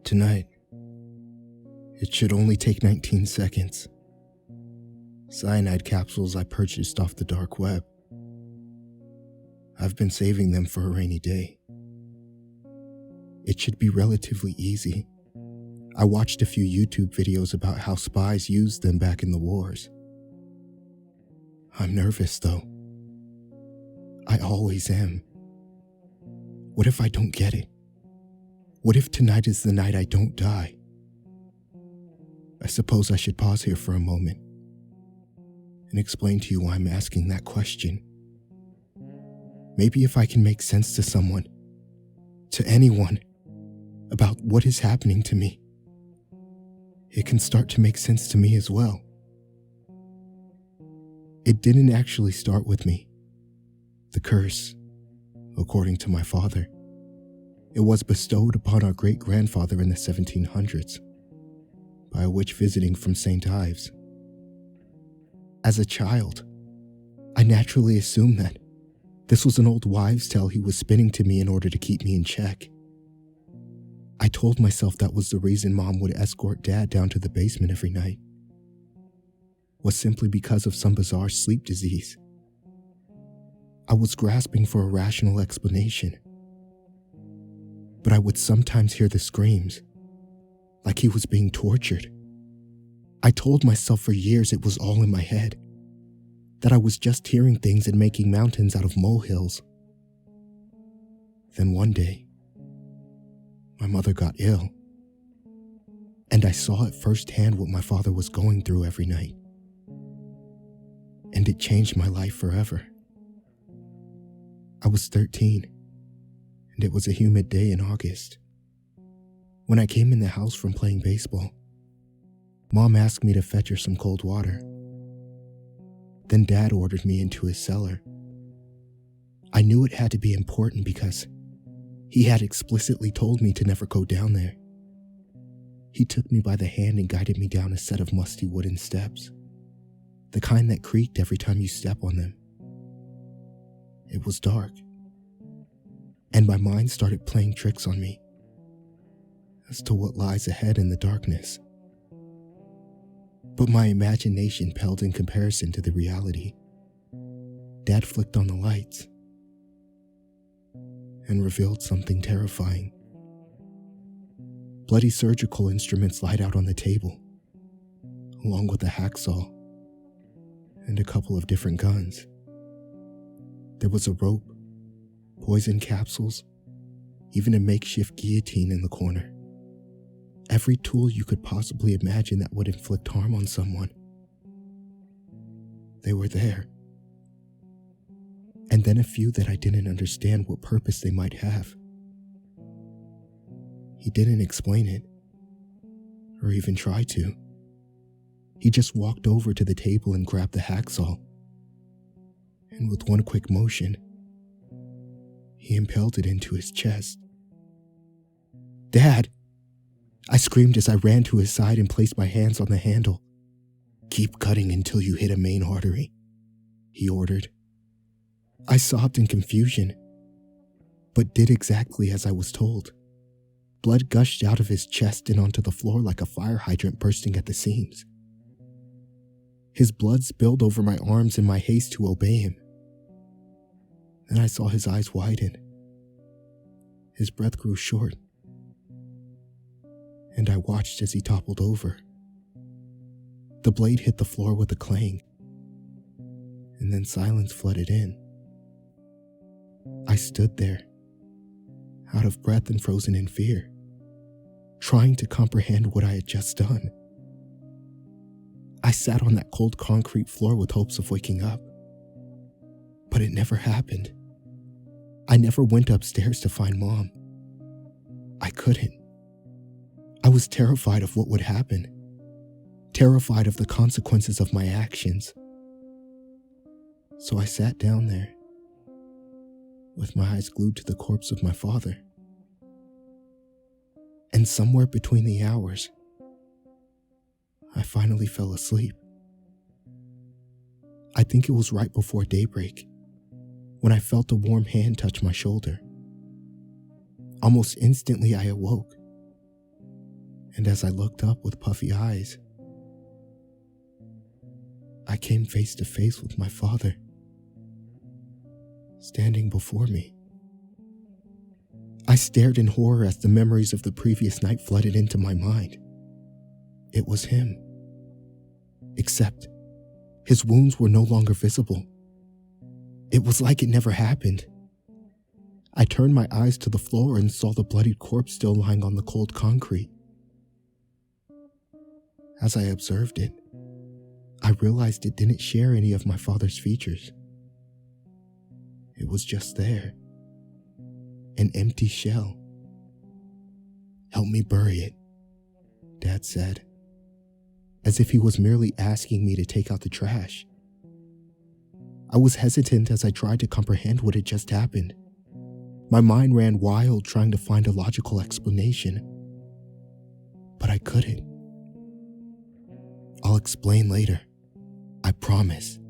Tonight, it should only take 19 seconds. Cyanide capsules I purchased off the dark web. I've been saving them for a rainy day. It should be relatively easy. I watched a few YouTube videos about how spies used them back in the wars. I'm nervous though. I always am. What if I don't get it? What if tonight is the night I don't die? I suppose I should pause here for a moment and explain to you why I'm asking that question. Maybe if I can make sense to someone, to anyone, about what is happening to me, it can start to make sense to me as well. It didn't actually start with me. The curse, according to my father, it was bestowed upon our great-grandfather in the 1700s, by a witch visiting from St. Ives. As a child, I naturally assumed that this was an old wives' tale he was spinning to me in order to keep me in check. I told myself that was the reason Mom would escort Dad down to the basement every night, was simply because of some bizarre sleep disease. I was grasping for a rational explanation, but I would sometimes hear the screams, like he was being tortured. I told myself for years it was all in my head, that I was just hearing things and making mountains out of molehills. Then one day, my mother got ill, and I saw at firsthand what my father was going through every night. And it changed my life forever. I was 13, and it was a humid day in August. When I came in the house from playing baseball, Mom asked me to fetch her some cold water. Then Dad ordered me into his cellar. I knew it had to be important because he had explicitly told me to never go down there. He took me by the hand and guided me down a set of musty wooden steps, the kind that creaked every time you step on them. It was dark, and my mind started playing tricks on me as to what lies ahead in the darkness. But my imagination paled in comparison to the reality. Dad flicked on the lights and revealed something terrifying. Bloody surgical instruments lied out on the table, along with a hacksaw and a couple of different guns. There was a rope, poison capsules, even a makeshift guillotine in the corner. Every tool you could possibly imagine that would inflict harm on someone. They were there. And then a few that I didn't understand what purpose they might have. He didn't explain it, or even try to. He just walked over to the table and grabbed the hacksaw. And with one quick motion, he impaled it into his chest. "Dad!" I screamed as I ran to his side and placed my hands on the handle. "Keep cutting until you hit a main artery," he ordered. I sobbed in confusion, but did exactly as I was told. Blood gushed out of his chest and onto the floor like a fire hydrant bursting at the seams. His blood spilled over my arms in my haste to obey him. Then I saw his eyes widen. His breath grew short, and I watched as he toppled over. The blade hit the floor with a clang, and then silence flooded in. I stood there, out of breath and frozen in fear, trying to comprehend what I had just done. I sat on that cold concrete floor with hopes of waking up, but it never happened. I never went upstairs to find Mom. I couldn't. I was terrified of what would happen, terrified of the consequences of my actions. So I sat down there, with my eyes glued to the corpse of my father. And somewhere between the hours, I finally fell asleep. I think it was right before daybreak, when I felt a warm hand touch my shoulder. Almost instantly I awoke, And as I looked up with puffy eyes, I came face to face with my father, standing before me. I stared in horror as the memories of the previous night flooded into my mind. It was him. Except, his wounds were no longer visible. It was like it never happened. I turned my eyes to the floor and saw the bloodied corpse still lying on the cold concrete. As I observed it, I realized it didn't share any of my father's features. It was just there, an empty shell. "Help me bury it," Dad said, as if he was merely asking me to take out the trash. I was hesitant as I tried to comprehend what had just happened. My mind ran wild trying to find a logical explanation, but I couldn't. "I'll explain later. I promise.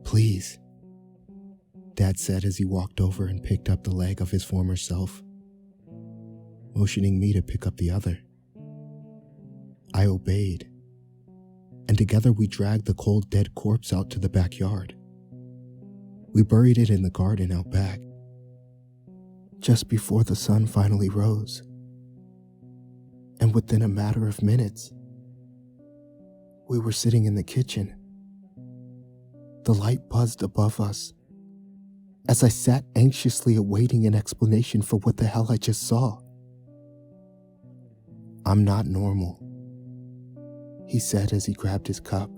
Please," Dad said as he walked over and picked up the leg of his former self, motioning me to pick up the other. I obeyed, and together we dragged the cold dead corpse out to the backyard. We buried it in the garden out back, just before the sun finally rose. And within a matter of minutes, we were sitting in the kitchen. The light buzzed above us as I sat anxiously awaiting an explanation for what the hell I just saw. "I'm not normal," he said as he grabbed his cup.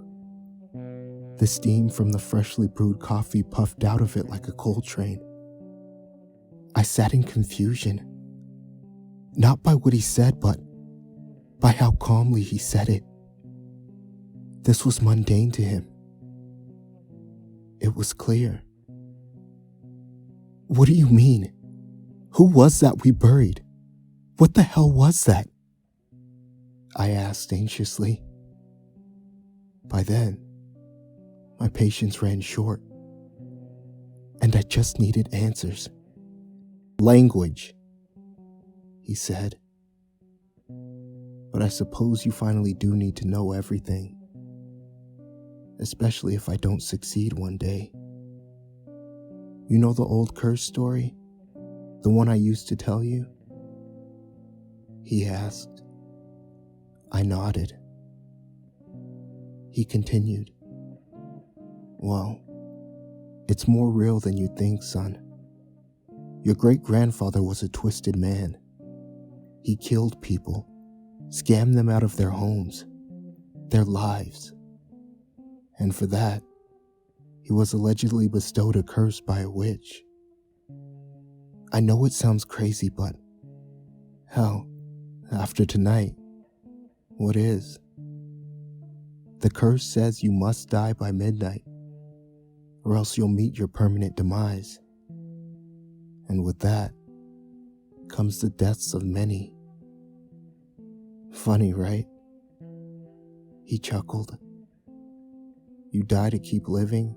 The steam from the freshly brewed coffee puffed out of it like a coal train. I sat in confusion, not by what he said, but by how calmly he said it. This was mundane to him. It was clear. "What do you mean? Who was that we buried? What the hell was that?" I asked anxiously. By then, my patience ran short, and I just needed answers. "Language," he said. "But I suppose you finally do need to know everything, especially if I don't succeed one day. You know the old curse story? The one I used to tell you?" he asked. I nodded. He continued, "Well, it's more real than you think, son. Your great-grandfather was a twisted man. He killed people, scammed them out of their homes, their lives. And for that, he was allegedly bestowed a curse by a witch. I know it sounds crazy, but hell, after tonight, what is? The curse says you must die by midnight, or else you'll meet your permanent demise. And with that comes the deaths of many. Funny, right?" He chuckled. "You die to keep living,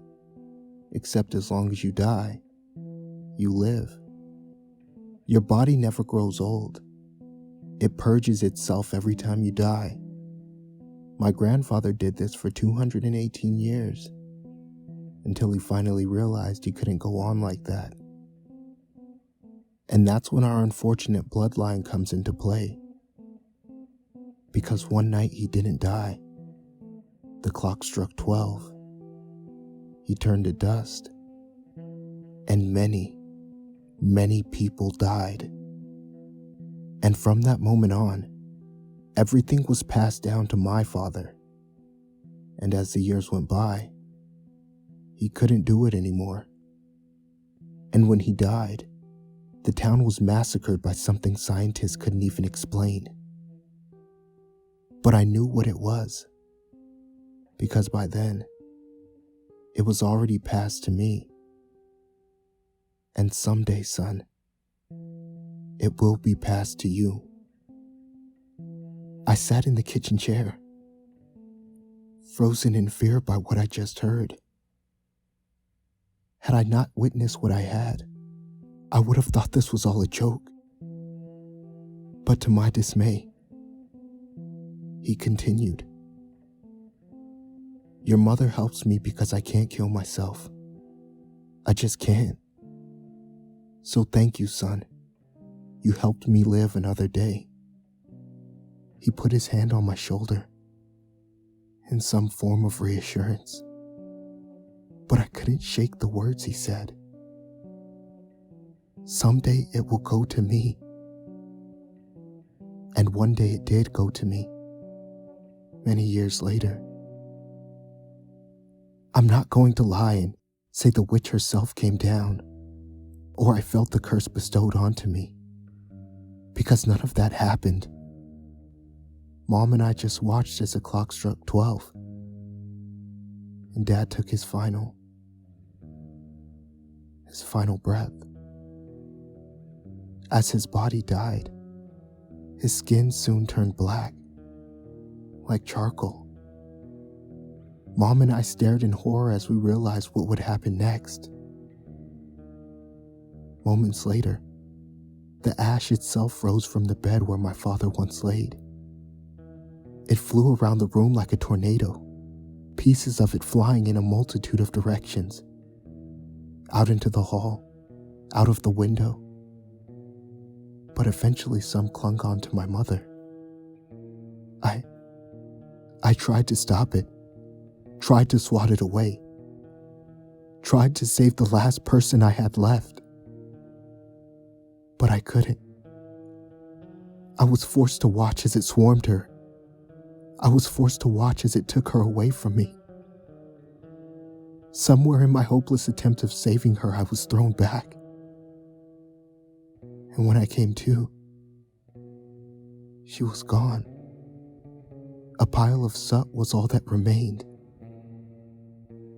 except as long as you die, you live. Your body never grows old. It purges itself every time you die. My grandfather did this for 218 years, until he finally realized he couldn't go on like that. And that's when our unfortunate bloodline comes into play. Because one night he didn't die. The clock struck 12. He turned to dust. And many, many people died. And from that moment on, everything was passed down to my father. And as the years went by, he couldn't do it anymore. And when he died, the town was massacred by something scientists couldn't even explain. But I knew what it was, because by then, it was already passed to me. And someday, son, it will be passed to you." I sat in the kitchen chair, frozen in fear by what I just heard. Had I not witnessed what I had, I would have thought this was all a joke. But to my dismay, He continued, "Your mother helps me because I can't kill myself. I just can't. So thank you, son. You helped me live another day." He put his hand on my shoulder in some form of reassurance, but I couldn't shake the words he said. Someday it will go to me. And one day it did go to me, many years later. I'm not going to lie and say the witch herself came down, or I felt the curse bestowed onto me, because none of that happened. Mom and I just watched as the clock struck 12, and Dad took his final breath. As his body died, his skin soon turned black, like charcoal. Mom and I stared in horror as we realized what would happen next. Moments later, the ash itself rose from the bed where my father once laid. It flew around the room like a tornado, pieces of it flying in a multitude of directions. Out into the hall, out of the window. But eventually some clung on to my mother. I tried to stop it, tried to swat it away, tried to save the last person I had left. But I couldn't. I was forced to watch as it swarmed her. I was forced to watch as it took her away from me. Somewhere in my hopeless attempt of saving her, I was thrown back. And when I came to, she was gone. A pile of soot was all that remained.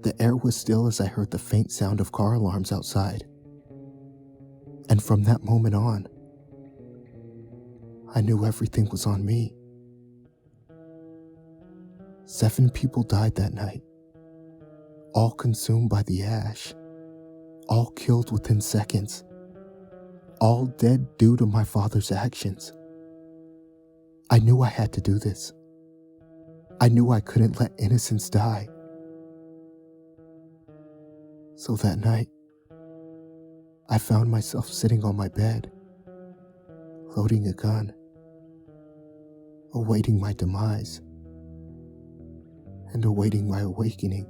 The air was still as I heard the faint sound of car alarms outside. And from that moment on, I knew everything was on me. 7 people died that night, all consumed by the ash, all killed within seconds, all dead due to my father's actions. I knew I had to do this. I knew I couldn't let innocence die. So that night, I found myself sitting on my bed, loading a gun, awaiting my demise, and awaiting my awakening.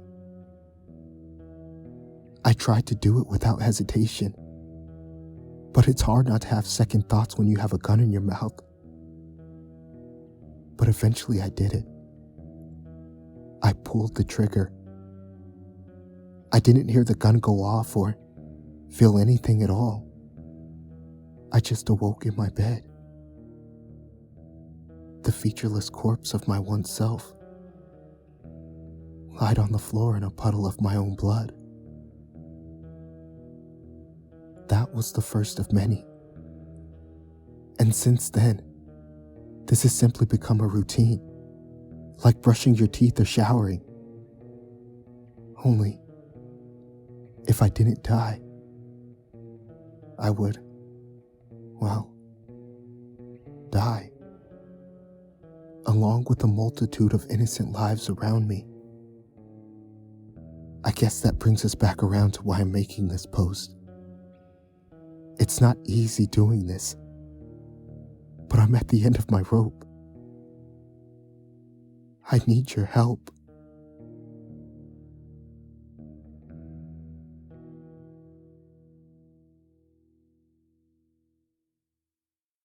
I tried to do it without hesitation, but it's hard not to have second thoughts when you have a gun in your mouth. But eventually I did it. I pulled the trigger. I didn't hear the gun go off or feel anything at all. I just awoke in my bed. The featureless corpse of my once self lied on the floor in a puddle of my own blood. That was the first of many. And since then, this has simply become a routine, like brushing your teeth or showering. Only, if I didn't die, I would, well, die, along with a multitude of innocent lives around me. I guess that brings us back around to why I'm making this post. It's not easy doing this, but I'm at the end of my rope. I need your help.